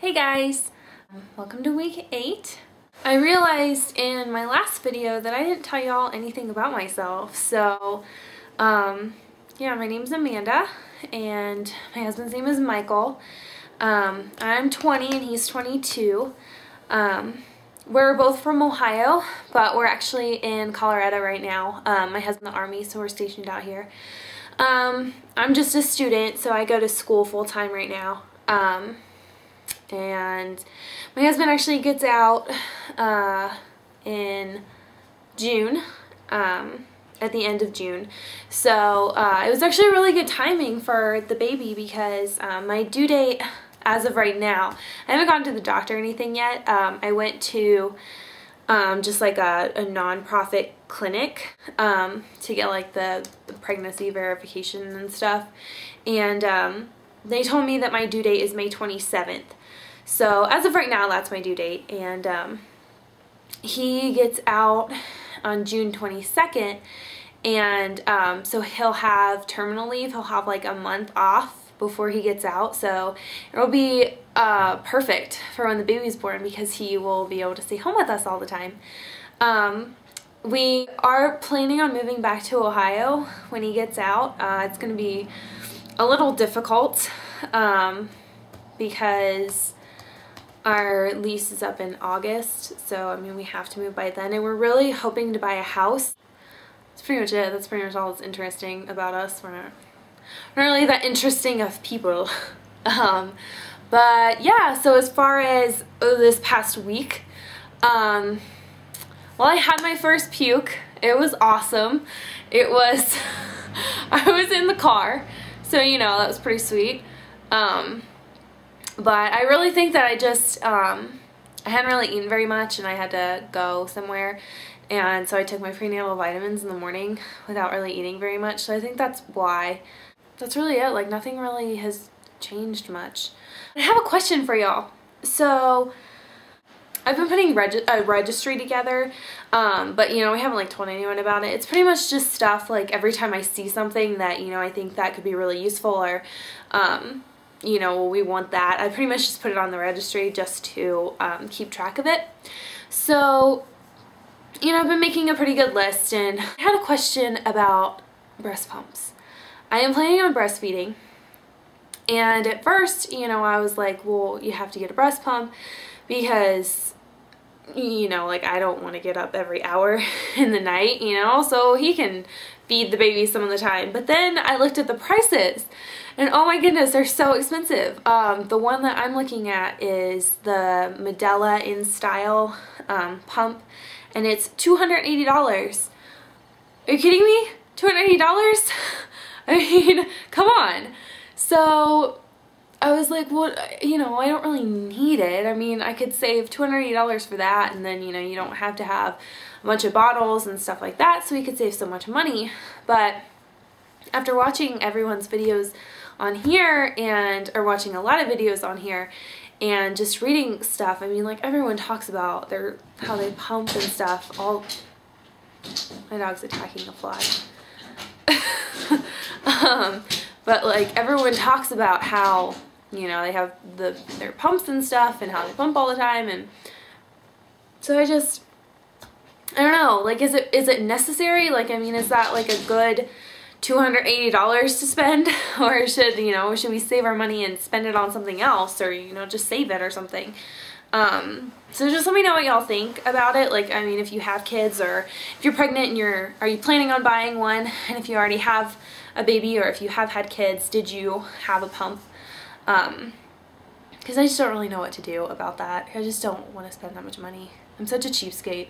Hey guys! Welcome to week 8. I realized in my last video that I didn't tell y'all anything about myself. So, yeah, my name's Amanda and my husband's name is Michael. I'm 20 and he's 22. We're both from Ohio, but we're actually in Colorado right now. My husband's in the Army, so we're stationed out here. I'm just a student, so I go to school full-time right now. And my husband actually gets out in June, at the end of June. So it was actually really good timing for the baby because my due date, as of right now, I haven't gone to the doctor or anything yet. I went to just like a non-profit clinic to get like the pregnancy verification and stuff. And they told me that my due date is May 27th. So as of right now, that's my due date, and he gets out on June 22nd, and so he'll have terminal leave. He'll have like a month off before he gets out, so it'll be perfect for when the baby's born because he will be able to stay home with us all the time. We are planning on moving back to Ohio when he gets out. It's going to be a little difficult because our lease is up in August, so I mean we have to move by then, and we're really hoping to buy a house. That's pretty much it. That's pretty much all that's interesting about us. We're not really that interesting of people. But yeah, so as far as this past week, well, I had my first puke. It was awesome. It was I was in the car, so you know that was pretty sweet. But I really think that I just, I hadn't really eaten very much and I had to go somewhere, and so I took my prenatal vitamins in the morning without really eating very much, so I think that's why. That's really it. Like, nothing really has changed much. I have a question for y'all. So I've been putting a registry together, but you know, I haven't like told anyone about it. It's pretty much just stuff like every time I see something that, you know, I think that could be really useful, or you know, we want that, I pretty much just put it on the registry just to keep track of it. So, you know, I've been making a pretty good list, and I had a question about breast pumps. I am planning on breastfeeding, and at first, you know, I was like, well, you have to get a breast pump because, you know, like, I don't want to get up every hour in the night, you know, so he can feed the baby some of the time. But then I looked at the prices, and oh my goodness, they're so expensive. The one that I'm looking at is the Medela InStyle pump, and it's $280. Are you kidding me? $280? I mean, come on. So I was like, well, you know, I don't really need it. I mean, I could save $280 for that, and then, you know, you don't have to have a bunch of bottles and stuff like that, so we could save so much money. But after watching everyone's videos on here, or watching a lot of videos on here, and just reading stuff, I mean, like, everyone talks about how they pump and stuff. My dog's attacking a fly. But like, everyone talks about how, you know, they have their pumps and stuff, and how they pump all the time, and so I don't know, like, is it necessary? Like, I mean, is that like a good $280 to spend, or should we save our money and spend it on something else, or, you know, just save it or something? So just let me know what y'all think about it. Like, I mean, if you have kids, or if you're pregnant and are you planning on buying one? And if you already have a baby, or if you have had kids, did you have a pump? Because I just don't really know what to do about that. I just don't want to spend that much money. I'm such a cheapskate.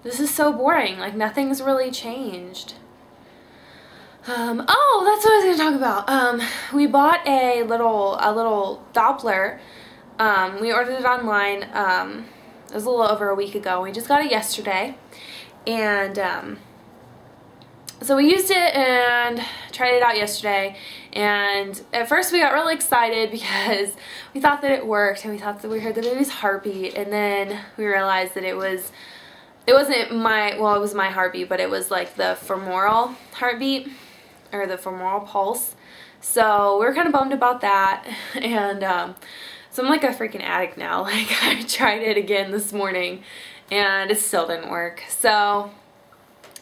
This is so boring. Like, nothing's really changed. Oh, that's what I was going to talk about. We bought a little Doppler. We ordered it online. It was a little over a week ago. We just got it yesterday. And, so we used it and tried it out yesterday, and at first we got really excited because we thought that it worked, and we thought that we heard the baby's heartbeat, and then we realized that it wasn't my heartbeat, but it was like the femoral heartbeat, or the femoral pulse. So we're kind of bummed about that. And so I'm like a freaking addict now. Like, I tried it again this morning and it still didn't work. So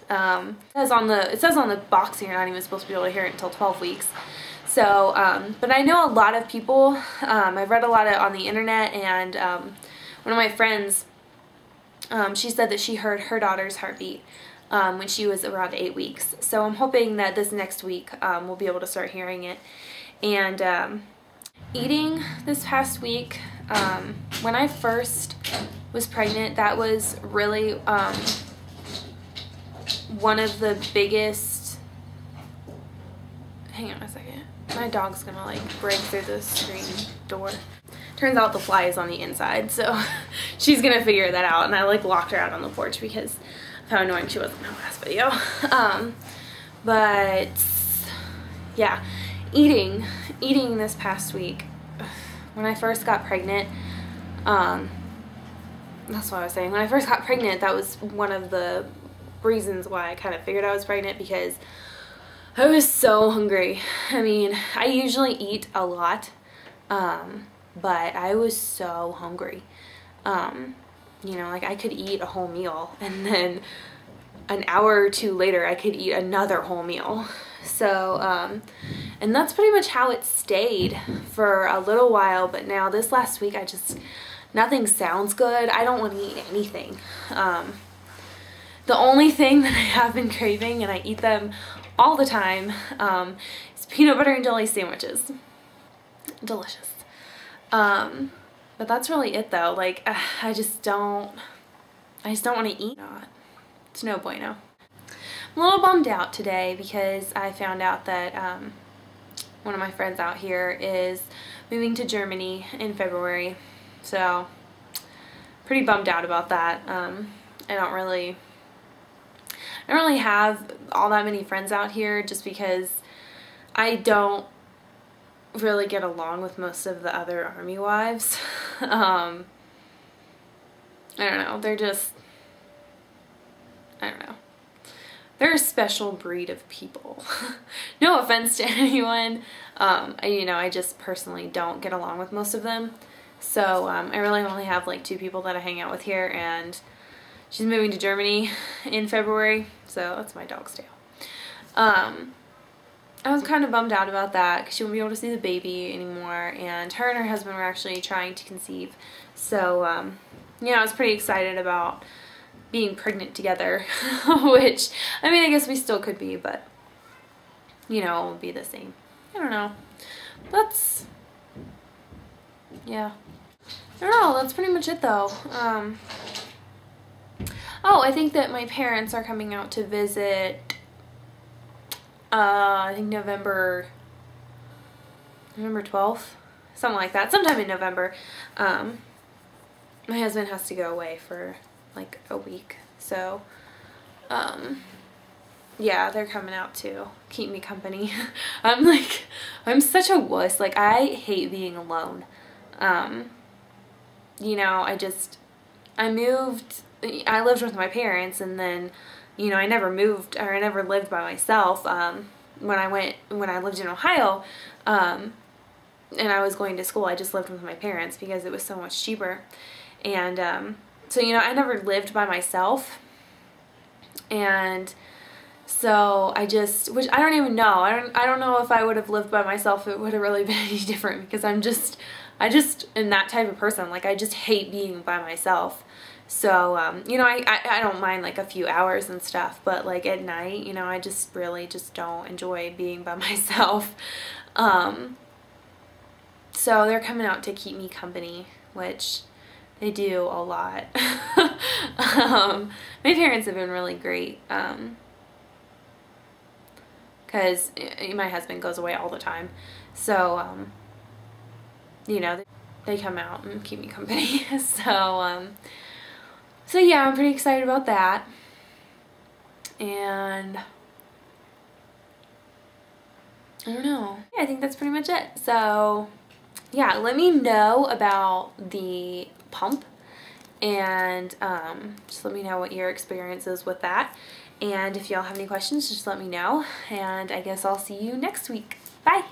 it says on the box you're not even supposed to be able to hear it until 12 weeks. So, but I know a lot of people, I've read a lot on the internet, and one of my friends, she said that she heard her daughter's heartbeat when she was around 8 weeks. So I'm hoping that this next week we'll be able to start hearing it. And eating this past week, when I first was pregnant, that was really one of the biggest... Hang on a second. My dog's gonna like break through the screen door. Turns out the fly is on the inside, so she's gonna figure that out. And I like locked her out on the porch because of how annoying she was in my last video. But yeah, eating this past week. When I first got pregnant, that's what I was saying. When I first got pregnant, that was one of the reasons why I kind of figured I was pregnant, because I was so hungry. I mean, I usually eat a lot, but I was so hungry. You know, like I could eat a whole meal and then an hour or two later I could eat another whole meal. So, and that's pretty much how it stayed for a little while, but now this last week nothing sounds good. I don't want to eat anything. The only thing that I have been craving, and I eat them all the time, is peanut butter and jelly sandwiches. Delicious. But that's really it though. Like, I just don't want to eat. It's no bueno. I'm a little bummed out today because I found out that one of my friends out here is moving to Germany in February. So, pretty bummed out about that. I don't really have all that many friends out here just because I don't really get along with most of the other army wives. I don't know, they're just, I don't know. They're a special breed of people. No offense to anyone. I just personally don't get along with most of them. So I really only have like 2 people that I hang out with here, and she's moving to Germany in February, so that's my dog's tail. I was kind of bummed out about that because she won't be able to see the baby anymore, and her husband were actually trying to conceive. So, I was pretty excited about being pregnant together, which, I mean, I guess we still could be, but, it won't be the same. I don't know. Yeah. I don't know, that's pretty much it though. Oh, I think that my parents are coming out to visit, I think November 12th, something like that, sometime in November. My husband has to go away for like a week, so, yeah, they're coming out to keep me company. I'm such a wuss. Like, I hate being alone. I lived with my parents, and then, I never moved, or I never lived by myself, when I lived in Ohio, and I was going to school. I just lived with my parents because it was so much cheaper. And, so, I never lived by myself, and so which I don't even know. I don't know if I would have lived by myself, it would have really been any different, because I just am that type of person. Like, I just hate being by myself. So, I don't mind like a few hours and stuff, but like at night, I just really just don't enjoy being by myself. So they're coming out to keep me company, which they do a lot. My parents have been really great, because my husband goes away all the time. So, they come out and keep me company. So yeah, I'm pretty excited about that. And I don't know. Yeah, I think that's pretty much it. So yeah, let me know about the pump, and just let me know what your experience is with that. And if y'all have any questions, just let me know. And I guess I'll see you next week. Bye!